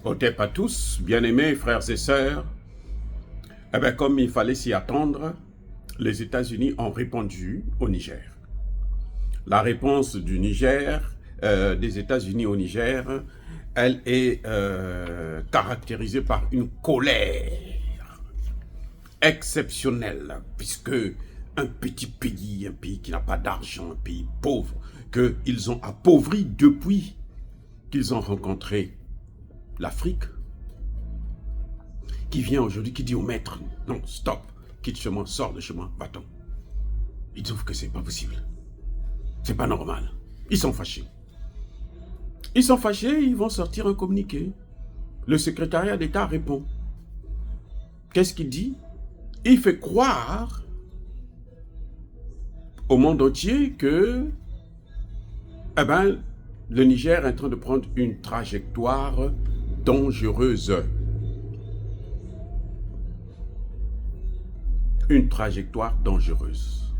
Otep à tous, bien-aimés frères et sœurs. Eh bien, comme il fallait s'y attendre, les États-Unis ont répondu au Niger. La réponse du Niger, des États-Unis au Niger, elle est caractérisée par une colère exceptionnelle, puisque un petit pays, un pays qui n'a pas d'argent, un pays pauvre, qu'ils ont appauvri depuis qu'ils ont rencontré l'Afrique, qui vient aujourd'hui, qui dit au maître, non, stop, quitte chez moi, sors de chez moi, va-t'en. Ils trouvent que c'est pas possible. C'est pas normal. Ils sont fâchés. Ils sont fâchés, ils vont sortir un communiqué. Le secrétariat d'État répond. Qu'est-ce qu'il dit? Il fait croire au monde entier que le Niger est en train de prendre une trajectoire dangereuse. Une trajectoire dangereuse.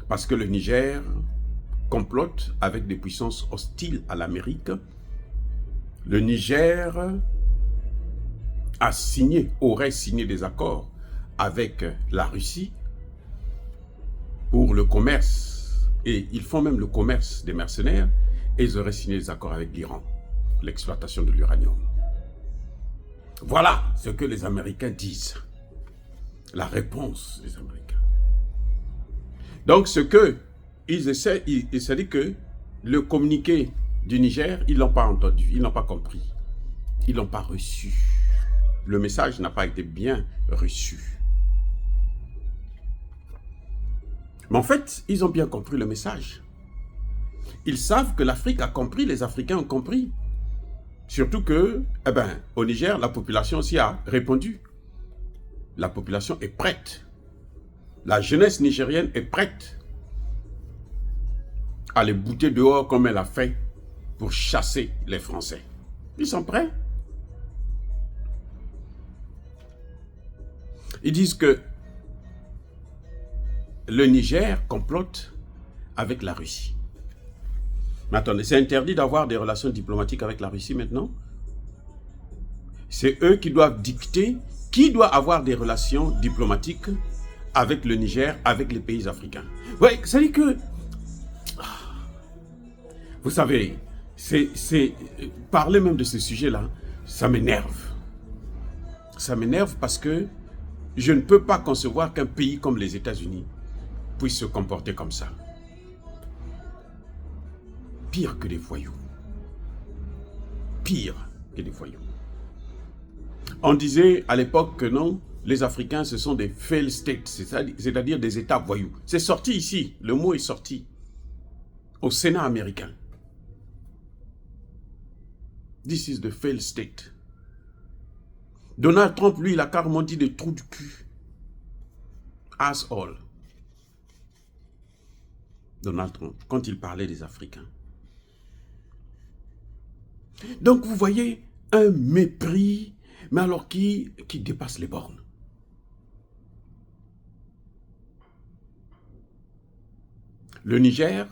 Parce que le Niger complote avec des puissances hostiles à l'Amérique. Le Niger aurait signé des accords avec la Russie pour le commerce. Et ils font même le commerce des mercenaires. Et ils auraient signé des accords avec l'Iran, l'exploitation de l'uranium. Voilà ce que les Américains disent. La réponse des Américains. Donc, ce que ils essaient, c'est-à-dire que le communiqué du Niger, ils ne l'ont pas entendu, ils n'ont pas compris, ils ne l'ont pas reçu. Le message n'a pas été bien reçu. Mais en fait, ils ont bien compris le message. Ils savent que l'Afrique a compris, les Africains ont compris. Surtout que, au Niger, la population aussi a répondu. La population est prête. La jeunesse nigérienne est prête à les bouter dehors comme elle a fait pour chasser les Français. Ils sont prêts. Ils disent que le Niger complote avec la Russie. Mais attendez, c'est interdit d'avoir des relations diplomatiques avec la Russie maintenant? C'est eux qui doivent dicter qui doit avoir des relations diplomatiques avec le Niger, avec les pays africains. Oui, c'est-à-dire que, vous savez, parler même de ce sujet-là, ça m'énerve. Ça m'énerve parce que je ne peux pas concevoir qu'un pays comme les États-Unis puisse se comporter comme ça. Pire que des voyous. Pire que des voyous. On disait à l'époque que non, les Africains, ce sont des failed states, c'est-à-dire des États voyous. C'est sorti ici, le mot est sorti au Sénat américain. This is the failed state. Donald Trump, lui, il a carrément dit des trous du cul. Asshole. Donald Trump, quand il parlait des Africains. Donc, vous voyez, un mépris, mais alors qui dépasse les bornes. Le Niger,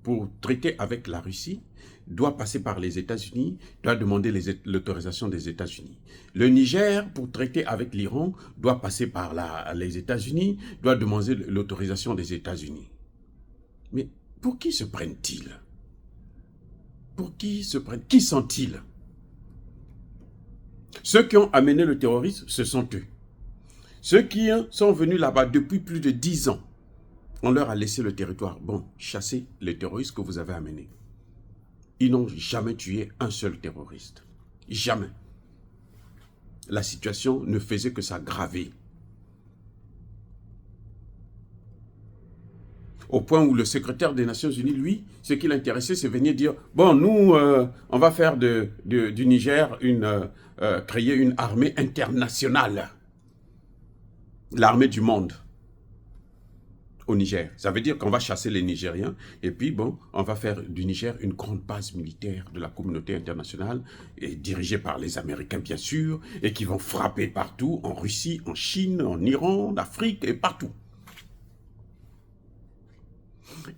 pour traiter avec la Russie, doit passer par les États-Unis, doit demander l'autorisation des États-Unis. Le Niger, pour traiter avec l'Iran, doit passer par les États-Unis, doit demander l'autorisation des États-Unis. Mais pour qui se prennent-ils? Pour qui se prennent? Qui sont-ils? Ceux qui ont amené le terrorisme, ce sont eux. Ceux qui sont venus là-bas depuis plus de 10 ans, on leur a laissé le territoire. Bon, chassez les terroristes que vous avez amenés. Ils n'ont jamais tué un seul terroriste. Jamais. La situation ne faisait que s'aggraver. Au point où le secrétaire des Nations Unies, lui, ce qui l'intéressait, c'est venir dire, bon, nous, on va faire du Niger créer une armée internationale. L'armée du monde au Niger. Ça veut dire qu'on va chasser les Nigériens et puis, bon, on va faire du Niger une grande base militaire de la communauté internationale et dirigée par les Américains, bien sûr, et qui vont frapper partout, en Russie, en Chine, en Iran, en Afrique et partout.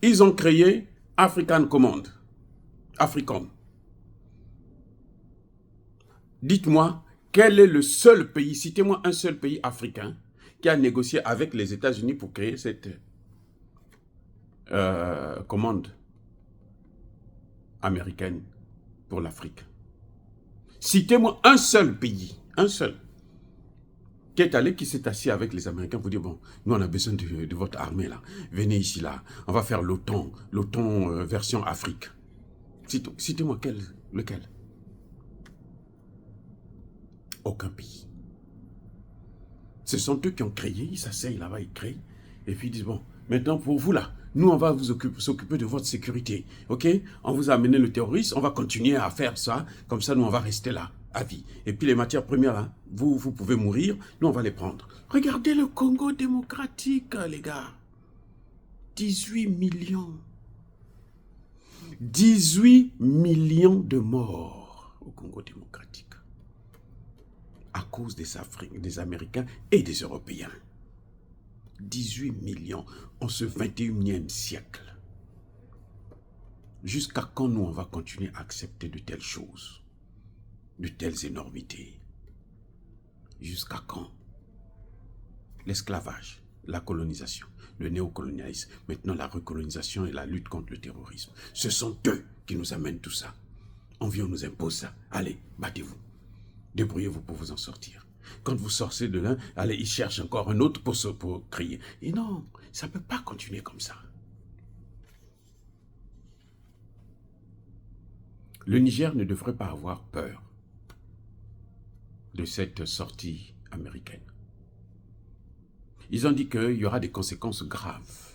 Ils ont créé African Command, Africom. Dites-moi, quel est le seul pays, citez-moi un seul pays africain qui a négocié avec les États-Unis pour créer cette commande américaine pour l'Afrique. Citez-moi un seul pays, un seul, qui s'est assis avec les Américains pour dire, bon, nous on a besoin de votre armée là, venez ici là, on va faire l'OTAN version Afrique. Citez-moi lequel? Aucun pays. Ce sont eux qui ont créé, ils s'asseyent là-bas, ils créent, et puis ils disent, bon, maintenant pour vous là, nous on va s'occuper de votre sécurité, ok? On vous a amené le terroriste, on va continuer à faire ça, comme ça nous on va rester là, à vie. Et puis les matières premières là, vous pouvez mourir, nous on va les prendre. Regardez le Congo démocratique, les gars. 18 millions. 18 millions de morts au Congo démocratique. À cause des Américains et des Européens. 18 millions en ce 21e siècle. Jusqu'à quand nous on va continuer à accepter de telles choses, de telles énormités? Jusqu'à quand? L'esclavage, la colonisation, le néocolonialisme, maintenant la recolonisation et la lutte contre le terrorisme. Ce sont eux qui nous amènent tout ça. On vient, on nous impose ça. Allez, battez-vous. Débrouillez-vous pour vous en sortir. Quand vous sortez de l'un, allez, ils cherchent encore un autre pour crier. Et non, ça ne peut pas continuer comme ça. Le Niger ne devrait pas avoir peur de cette sortie américaine. Ils ont dit qu'il y aura des conséquences graves.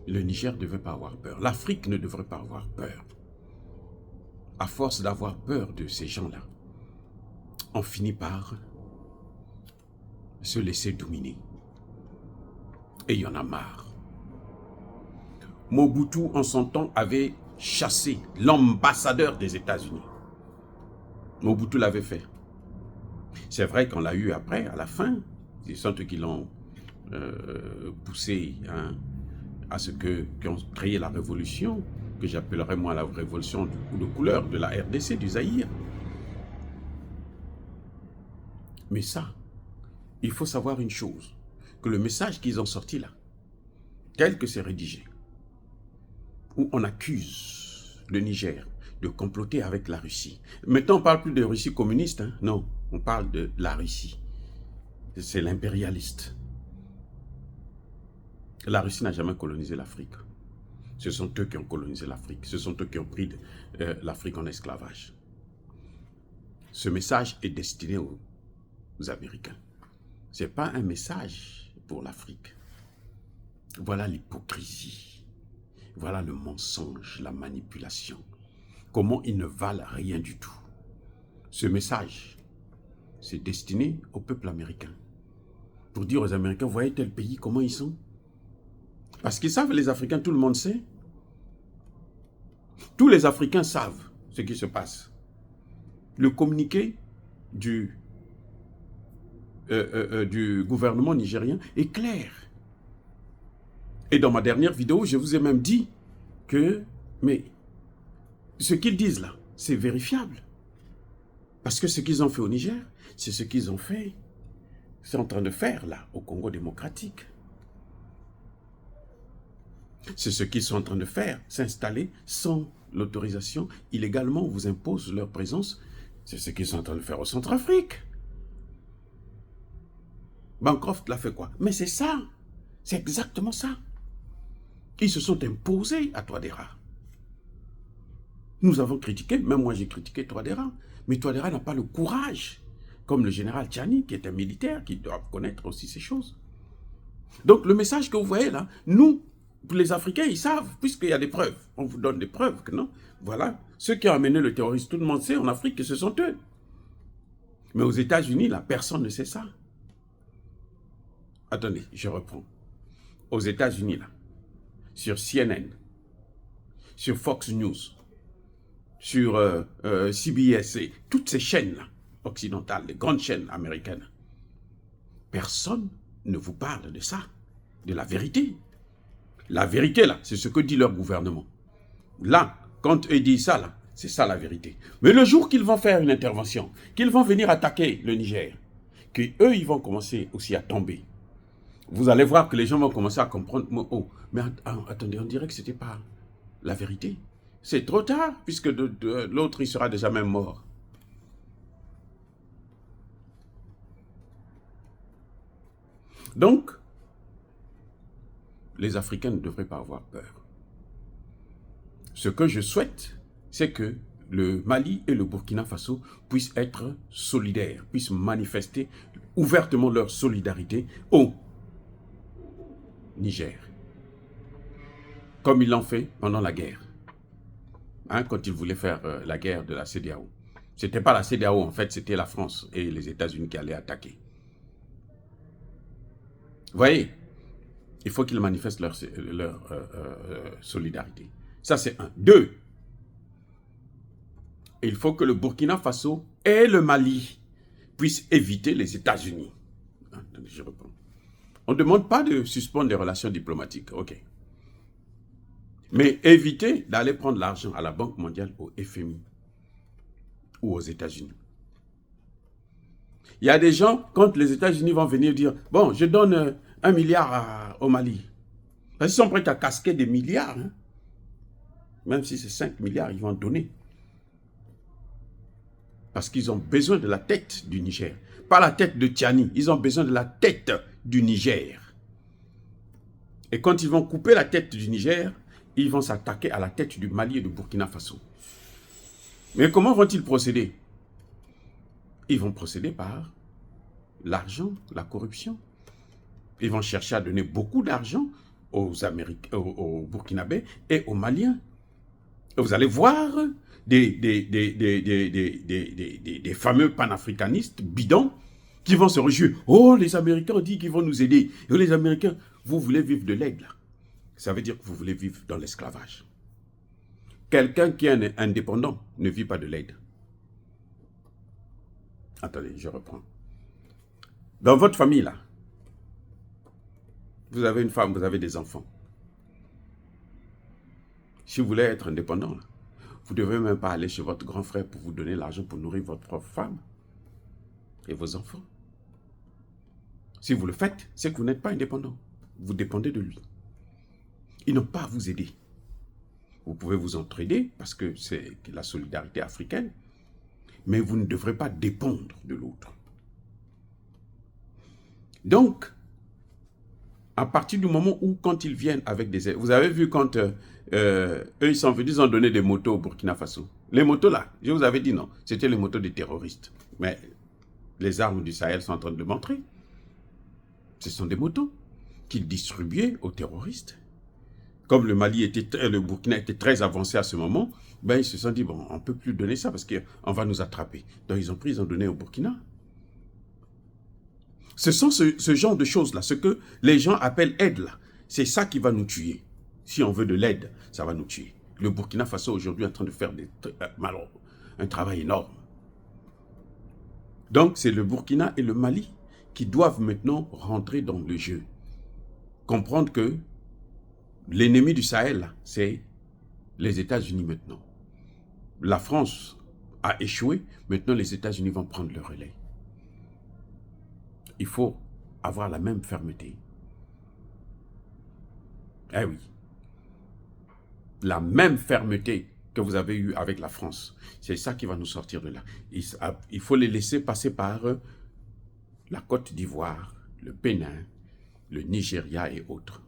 Le Niger ne devait pas avoir peur. L'Afrique ne devrait pas avoir peur. À force d'avoir peur de ces gens-là, on finit par se laisser dominer. Et il y en a marre. Mobutu, en son temps, avait chassé l'ambassadeur des États-Unis. Mobutu l'avait fait. C'est vrai qu'on l'a eu après, à la fin. Ce sont eux qui l'ont poussé à ce qui ont créé la révolution, que j'appellerais moi la révolution de couleur de la RDC, du Zaïre. Mais ça, il faut savoir une chose, que le message qu'ils ont sorti là, tel que c'est rédigé, où on accuse le Niger de comploter avec la Russie. Maintenant, on ne parle plus de Russie communiste, hein? Non, on parle de la Russie. C'est l'impérialiste. La Russie n'a jamais colonisé l'Afrique. Ce sont eux qui ont colonisé l'Afrique. Ce sont eux qui ont pris l'Afrique en esclavage. Ce message est destiné aux Américains. Ce n'est pas un message pour l'Afrique. Voilà l'hypocrisie. Voilà le mensonge, la manipulation. Comment ils ne valent rien du tout. Ce message, c'est destiné au peuple américain. Pour dire aux Américains, voyez tel pays, comment ils sont? Parce qu'ils savent, les Africains, tout le monde sait. Tous les Africains savent ce qui se passe. Le communiqué du gouvernement nigérien est clair. Et dans ma dernière vidéo, je vous ai même dit que, mais ce qu'ils disent là, c'est vérifiable. Parce que ce qu'ils ont fait au Niger, c'est ce qu'ils ont fait, c'est en train de faire là, au Congo démocratique. C'est ce qu'ils sont en train de faire, s'installer sans l'autorisation, illégalement, on vous impose leur présence. C'est ce qu'ils sont en train de faire au Centrafrique. Bancroft l'a fait quoi? Mais c'est ça, c'est exactement ça. Ils se sont imposés à Touadéra. Nous avons critiqué, même moi j'ai critiqué Touadéra, mais Touadéra n'a pas le courage, comme le général Tchani, qui est un militaire, qui doit connaître aussi ces choses. Donc le message que vous voyez là, nous, les Africains, ils savent, puisqu'il y a des preuves. On vous donne des preuves que non. Voilà. Ceux qui ont amené le terrorisme, tout le monde sait en Afrique que ce sont eux. Mais aux États-Unis, là, personne ne sait ça. Attendez, je reprends. Aux États-Unis, là, sur CNN, sur Fox News, sur CBS, et toutes ces chaînes-là, occidentales, les grandes chaînes américaines, personne ne vous parle de ça, de la vérité. La vérité, là, c'est ce que dit leur gouvernement. Là, Quand eux disent ça, là, c'est ça la vérité. Mais le jour qu'ils vont faire une intervention, qu'ils vont venir attaquer le Niger, qu'eux, ils vont commencer aussi à tomber, vous allez voir que les gens vont commencer à comprendre, oh, mais attendez, on dirait que ce n'était pas la vérité. C'est trop tard, puisque l'autre, il sera déjà même mort. Donc, les Africains ne devraient pas avoir peur. Ce que je souhaite, c'est que le Mali et le Burkina Faso puissent être solidaires, puissent manifester ouvertement leur solidarité au Niger, comme ils l'ont fait pendant la guerre, quand ils voulaient faire la guerre de la CEDEAO. Ce n'était pas la CEDEAO, en fait, c'était la France et les États-Unis qui allaient attaquer. Vous voyez, il faut qu'ils manifestent leur solidarité. Ça, c'est un. Deux, il faut que le Burkina Faso et le Mali puissent éviter les États-Unis. Attendez, je reprends. On ne demande pas de suspendre les relations diplomatiques, ok. Mais éviter d'aller prendre l'argent à la Banque mondiale, au FMI ou aux États-Unis. Il y a des gens, quand les États-Unis vont venir dire, bon, je donne 1 milliard au Mali. Parce qu'ils sont prêts à casquer des milliards. Hein. Même si c'est 5 milliards, ils vont donner. Parce qu'ils ont besoin de la tête du Niger. Pas la tête de Tiani, ils ont besoin de la tête du Niger. Et quand ils vont couper la tête du Niger, ils vont s'attaquer à la tête du Mali et du Burkina Faso. Mais comment vont-ils procéder? Ils vont procéder par l'argent, la corruption. Ils vont chercher à donner beaucoup d'argent aux Américains, aux Burkinabés et aux Maliens. Et vous allez voir des fameux panafricanistes bidons qui vont se réjouir. Oh, les Américains ont dit qu'ils vont nous aider. Et les Américains, vous voulez vivre de l'aide là. Ça veut dire que vous voulez vivre dans l'esclavage. Quelqu'un qui est indépendant ne vit pas de l'aide. Attendez, je reprends. Dans votre famille là, vous avez une femme, vous avez des enfants. Si vous voulez être indépendant, là, vous ne devez même pas aller chez votre grand frère pour vous donner l'argent pour nourrir votre propre femme et vos enfants. Si vous le faites, c'est que vous n'êtes pas indépendant. Vous dépendez de lui. Ils n'ont pas à vous aider. Vous pouvez vous entraider parce que c'est la solidarité africaine, mais vous ne devrez pas dépendre de l'autre. Donc, à partir du moment où, quand ils viennent avec des aides, vous avez vu quand eux, ils sont venus, ils ont donné des motos au Burkina Faso. Les motos là, je vous avais dit non, c'était les motos des terroristes. Mais les armes du Sahel sont en train de le montrer. Ce sont des motos qu'ils distribuaient aux terroristes. Comme le Mali était, le Burkina était très avancé à ce moment, ben ils se sont dit, bon, on ne peut plus donner ça parce qu'on va nous attraper. Donc ils ont pris, ils ont donné au Burkina. Ce sont ce genre de choses-là, ce que les gens appellent aide là. C'est ça qui va nous tuer. Si on veut de l'aide, ça va nous tuer. Le Burkina Faso aujourd'hui est en train de faire un travail énorme. Donc c'est le Burkina et le Mali qui doivent maintenant rentrer dans le jeu. Comprendre que l'ennemi du Sahel, c'est les États-Unis maintenant. La France a échoué, maintenant les États-Unis vont prendre le relais. Il faut avoir la même fermeté. Eh oui. La même fermeté que vous avez eue avec la France. C'est ça qui va nous sortir de là. Il faut les laisser passer par la Côte d'Ivoire, le Bénin, le Nigeria et autres.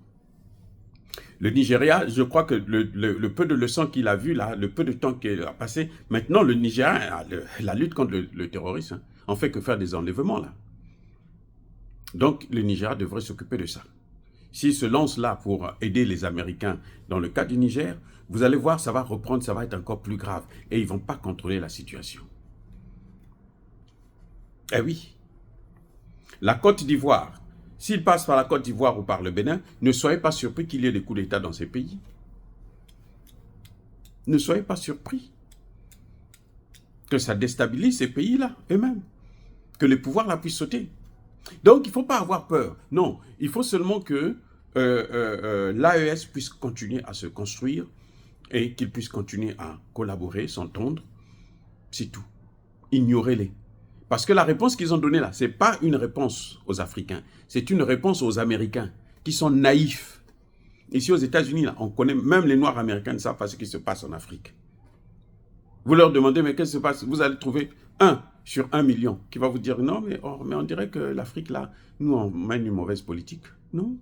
Le Nigeria, je crois que le peu de leçons qu'il a vu là, le peu de temps qu'il a passé, maintenant le Nigeria, la lutte contre le terrorisme, on fait que faire des enlèvements là. Donc le Nigeria devrait s'occuper de ça. S'il se lance là pour aider les Américains dans le cas du Niger, vous allez voir, ça va reprendre, ça va être encore plus grave. Et ils ne vont pas contrôler la situation. Eh oui. La Côte d'Ivoire, s'il passe par la Côte d'Ivoire ou par le Bénin, ne soyez pas surpris qu'il y ait des coups d'État dans ces pays. Ne soyez pas surpris que ça déstabilise ces pays-là eux-mêmes. Que les pouvoirs là puissent sauter. Donc, il ne faut pas avoir peur. Non, il faut seulement que l'AES puisse continuer à se construire et qu'ils puissent continuer à collaborer, s'entendre, c'est tout. Ignorez-les. Parce que la réponse qu'ils ont donnée là, ce n'est pas une réponse aux Africains, c'est une réponse aux Américains qui sont naïfs. Ici aux États-Unis, là, on connaît, même les Noirs américains ne savent pas ce qui se passe en Afrique. Vous leur demandez, mais qu'est-ce qui se passe? Vous allez trouver 1 sur 1 million qui va vous dire, non, mais on dirait que l'Afrique, là, nous, on mène une mauvaise politique. Non.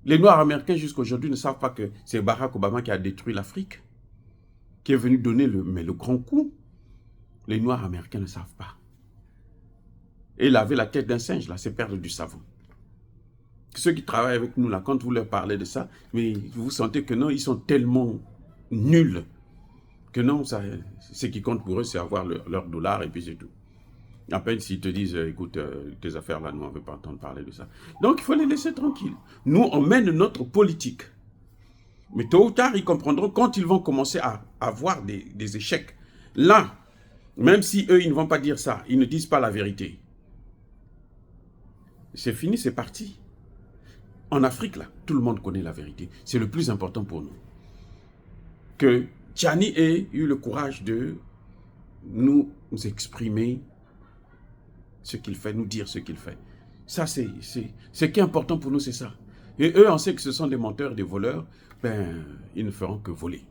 Les Noirs américains, jusqu'à aujourd'hui, ne savent pas que c'est Barack Obama qui a détruit l'Afrique, qui est venu donner le grand coup. Les Noirs américains ne savent pas. Et laver la tête d'un singe, là, c'est perdre du savon. Ceux qui travaillent avec nous, là, quand vous leur parlez de ça, mais vous sentez que non, ils sont tellement nuls que non, ce qui compte pour eux, c'est avoir leur dollar et puis c'est tout. À peine s'ils te disent, écoute, tes affaires là, nous, on ne veut pas entendre parler de ça. Donc, il faut les laisser tranquilles. Nous, on mène notre politique. Mais tôt ou tard, ils comprendront quand ils vont commencer à avoir des échecs. Là, même si eux, ils ne vont pas dire ça, ils ne disent pas la vérité. C'est fini, c'est parti. En Afrique, là, tout le monde connaît la vérité. C'est le plus important pour nous. Que Tchani ait eu le courage de nous exprimer ce qu'il fait, nous dire ce qu'il fait. Ça, ce qui est important pour nous, c'est ça. Et eux, on sait que ce sont des menteurs, des voleurs, ben, ils ne feront que voler.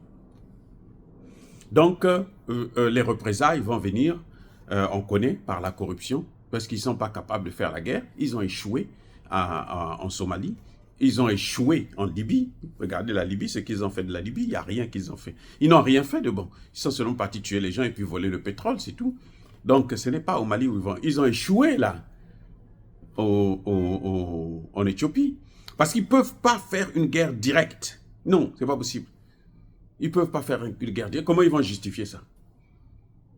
Donc, les représailles vont venir, on connaît, par la corruption, parce qu'ils ne sont pas capables de faire la guerre. Ils ont échoué en Somalie. Ils ont échoué en Libye. Regardez la Libye, ce qu'ils ont fait de la Libye, il n'y a rien qu'ils ont fait. Ils n'ont rien fait de bon. Ils sont seulement partis tuer les gens et puis voler le pétrole, c'est tout. Donc, ce n'est pas au Mali où ils vont. Ils ont échoué là, en Éthiopie. Parce qu'ils ne peuvent pas faire une guerre directe. Non, ce n'est pas possible. Ils ne peuvent pas faire une guerre directe. Comment ils vont justifier ça?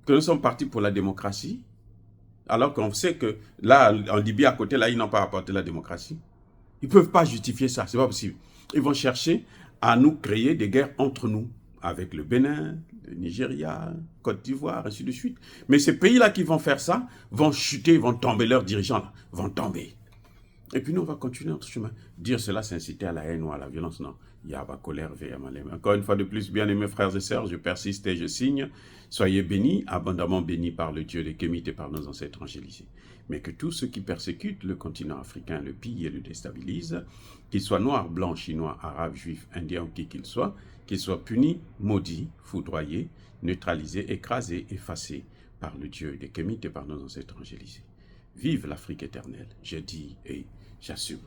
Que nous sommes partis pour la démocratie, alors qu'on sait que là, en Libye, à côté, là, ils n'ont pas apporté la démocratie. Ils ne peuvent pas justifier ça, ce n'est pas possible. Ils vont chercher à nous créer des guerres entre nous, avec le Bénin, le Nigeria, Côte d'Ivoire, ainsi de suite. Mais ces pays-là qui vont faire ça, vont chuter, vont tomber, leurs dirigeants là, vont tomber. Et puis nous, on va continuer notre chemin. Dire cela, c'est inciter à la haine ou à la violence, non. Il y a ma colère, encore une fois de plus, bien-aimés frères et sœurs, je persiste et je signe. Soyez bénis, abondamment bénis par le Dieu des Kémites et par nos ancêtres angélisés. Mais que tous ceux qui persécutent le continent africain, le pillent et le déstabilisent, qu'ils soient noirs, blancs, chinois, arabes, juifs, indiens ou qui qu'ils soient punis, maudits, foudroyés, neutralisés, écrasés, effacés par le Dieu des Kémites et par nos ancêtres angélisés. Vive l'Afrique éternelle, je dis et j'assume.